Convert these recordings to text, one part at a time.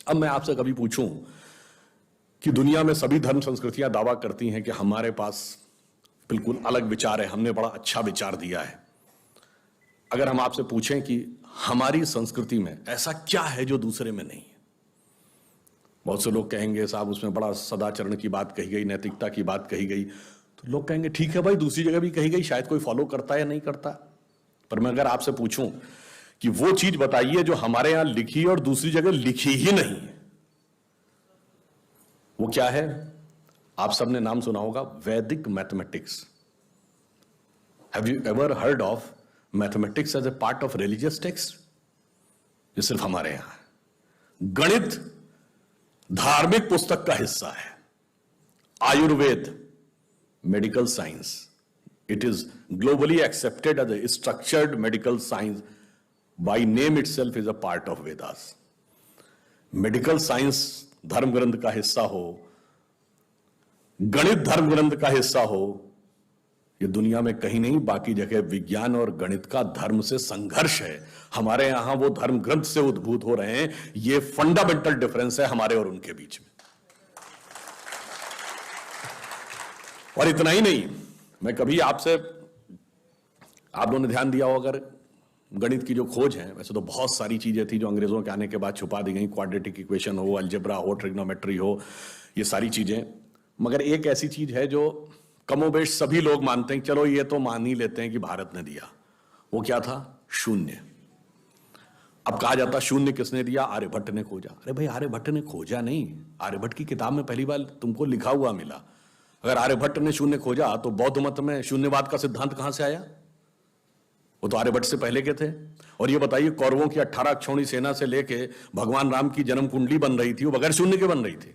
अब मैं आपसे कभी पूछूं कि दुनिया में सभी धर्म संस्कृतियां दावा करती हैं कि हमारे पास बिल्कुल अलग विचार है, हमने बड़ा अच्छा विचार दिया है। अगर हम आपसे पूछें कि हमारी संस्कृति में ऐसा क्या है जो दूसरे में नहीं है, बहुत से लोग कहेंगे साहब उसमें बड़ा सदाचरण की बात कही गई, नैतिकता की बात कही गई। तो लोग कहेंगे ठीक है भाई, दूसरी जगह भी कही गई, शायद कोई फॉलो करता है या नहीं करता। पर मैं अगर आपसे पूछूं कि वो चीज बताइए जो हमारे यहां लिखी और दूसरी जगह लिखी ही नहीं है, वो क्या है? आप सबने नाम सुना होगा, Vedic mathematics. Have you ever heard of mathematics as a part of religious text? ये सिर्फ हमारे यहां है। गणित धार्मिक पुस्तक का हिस्सा है। Ayurveda medical science, it is globally accepted as a structured medical science, by name itself is a part of Vedas. Medical science धर्म ग्रंथ का हिस्सा हो, गणित धर्म ग्रंथ का हिस्सा हो, ये दुनिया में कहीं नहीं। बाकी जगह विज्ञान और गणित का धर्म से संघर्ष है, हमारे यहां वो धर्म ग्रंथ से उद्भूत हो रहे हैं। ये फंडामेंटल डिफरेंस है हमारे और उनके बीच में। और इतना ही नहीं, मैं कभी आपसे, आप लोगों ने ध्यान दिया हो अगर, गणित की जो खोज है, वैसे तो बहुत सारी चीजें थी जो अंग्रेजों के आने के बाद छुपा दी गई, क्वाड्रेटिक इक्वेशन हो, अलजेब्रा हो, ट्रिग्नोमेट्री हो, ये सारी चीजें। मगर एक ऐसी चीज है जो कमोबेश सभी लोग मानते हैं, चलो ये तो मान ही लेते हैं कि भारत ने दिया। वो क्या था? शून्य। अब कहा जाता शून्य किसने दिया? आर्यभट्ट ने खोजा। अरे भाई, आर्यभट्ट ने खोजा नहीं, आर्यभट्ट की किताब में पहली बार तुमको लिखा हुआ मिला। अगर आर्यभट्ट ने शून्य खोजा तो बौद्ध मत में शून्यवाद का सिद्धांत कहां से आया? वो तो आर्यभट्ट से पहले के थे। और ये बताइए, कौरवों की 18 अक्षौणी सेना से लेके भगवान राम की जन्म कुंडली बन रही थी, वो बगैर शून्य के बन रही थी।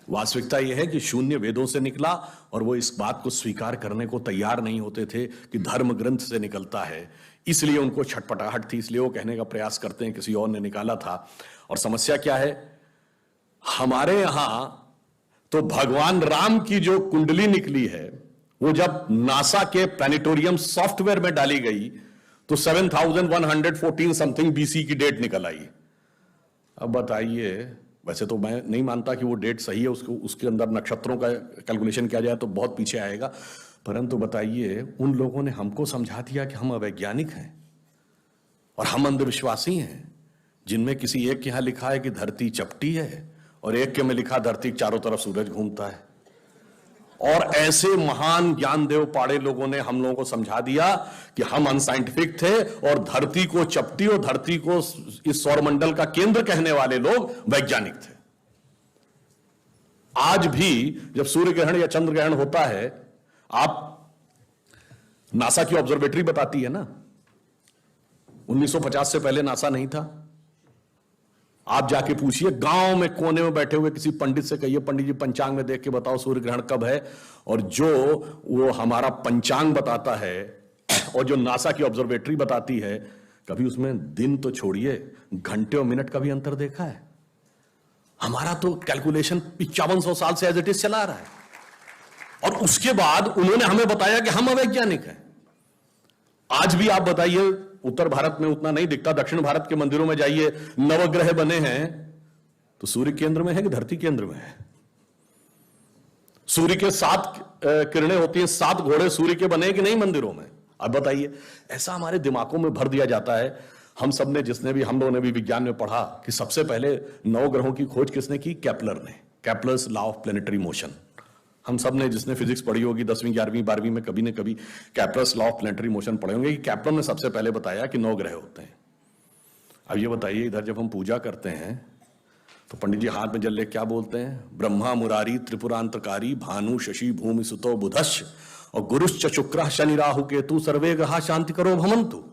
वास्तविकता यह है कि शून्य वेदों से निकला, और वो इस बात को स्वीकार करने को तैयार नहीं होते थे कि धर्म ग्रंथ से निकलता है। इसलिए उनको छटपटाहट थी, इसलिए वो कहने का प्रयास करते हैं किसी और ने निकाला था। और समस्या क्या है? हमारे यहां तो भगवान राम की जो कुंडली निकली है, वो जब नासा के प्लैनेटोरियम सॉफ्टवेयर में डाली गई तो 7114 समथिंग बीसी की डेट निकल आई। अब बताइए, वैसे तो मैं नहीं मानता कि वो डेट सही है, उसके अंदर नक्षत्रों का कैलकुलेशन किया जाए तो बहुत पीछे आएगा, परंतु बताइए, उन लोगों ने हमको समझा दिया कि हम अवैज्ञानिक हैं और हम अंधविश्वासी हैं, जिनमें किसी एक के यहां लिखा है कि धरती चपटी है और एक के में लिखा धरती के चारों तरफ सूरज घूमता है। और ऐसे महान ज्ञानदेव पाड़े लोगों ने हम लोगों को समझा दिया कि हम अनसाइंटिफिक थे और धरती को चपटी और धरती को इस सौरमंडल का केंद्र कहने वाले लोग वैज्ञानिक थे। आज भी जब सूर्य ग्रहण या चंद्र ग्रहण होता है, आप, नासा की ऑब्जर्वेटरी बताती है ना, 1950 से पहले नासा नहीं था। आप जाके पूछिए, गांव में कोने में बैठे हुए किसी पंडित से कहिए, पंडित जी पंचांग में देख के बताओ सूर्य ग्रहण कब है। और जो वो हमारा पंचांग बताता है और जो नासा की ऑब्जर्वेटरी बताती है, कभी उसमें दिन तो छोड़िए, घंटे और मिनट का भी अंतर देखा है? हमारा तो कैलकुलेशन 5500 साल से एज इट इज चला रहा है, और उसके बाद उन्होंने हमें बताया कि हम अवैज्ञानिक हैं। आज भी आप बताइए, उत्तर भारत में उतना नहीं दिखता, दक्षिण भारत के मंदिरों में जाइए, नवग्रह बने हैं तो सूर्य केंद्र में है कि धरती केंद्र में है? सूर्य के 7 किरणें होती हैं, 7 घोड़े सूर्य के बने कि नहीं मंदिरों में? अब बताइए, ऐसा हमारे दिमागों में भर दिया जाता है। हम सब ने, जिसने भी, हम लोगों ने भी विज्ञान में पढ़ा कि सबसे पहले 9 ग्रहों की खोज किसने की? केपलर ने। Kepler's law of planetary motion. हम सब ने, जिसने फिजिक्स पढ़ी होगी 10वीं 11वीं 12वीं में, कभी न कभी Kepler's law of planetary motion पढ़े होंगे कि केपलर ने सबसे पहले बताया कि 9 ग्रह होते हैं। अब ये बताइए, इधर जब हम पूजा करते हैं तो पंडित जी हाथ में जल ले क्या बोलते हैं? ब्रह्मा मुरारी त्रिपुरांतकारी भानु शशि भूमि सुतो बुधश्च और गुरुश्च शुक्रः शनि राहु केतु सर्वे ग्रहा शांति करो भवन्तु।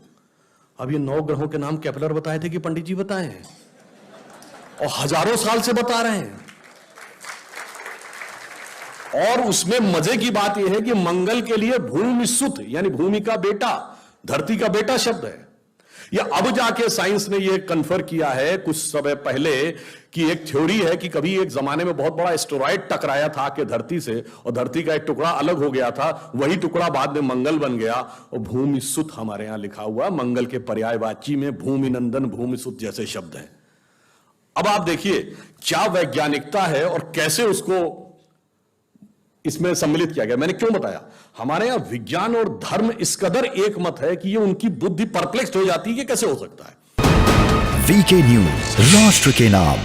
अब ये 9 ग्रहों के नाम केपलर बताए थे कि पंडित जी बताए हैं? और हजारों साल से बता रहे हैं। और उसमें मजे की बात यह है कि मंगल के लिए भूमि सुत, यानी भूमि का बेटा, धरती का बेटा शब्द है। या अब जाके साइंस ने यह कन्फर्म किया है कुछ समय पहले कि एक थ्योरी है कि कभी एक जमाने में बहुत बड़ा एस्टेरॉयड टकराया था कि धरती से, और धरती का एक टुकड़ा अलग हो गया था, वही टुकड़ा बाद में मंगल बन गया। और भूमि सुत हमारे यहां लिखा हुआ, मंगल के पर्यायवाची में भूमि नंदन भूमि सुत जैसे शब्द हैं। अब आप देखिए क्या वैज्ञानिकता है और कैसे उसको इसमें सम्मिलित किया गया। मैंने क्यों बताया, हमारे यहां विज्ञान और धर्म इस कदर एक मत है कि ये उनकी बुद्धि परप्लेक्स हो जाती है कि कैसे हो सकता है। वीके न्यूज, राष्ट्र के नाम।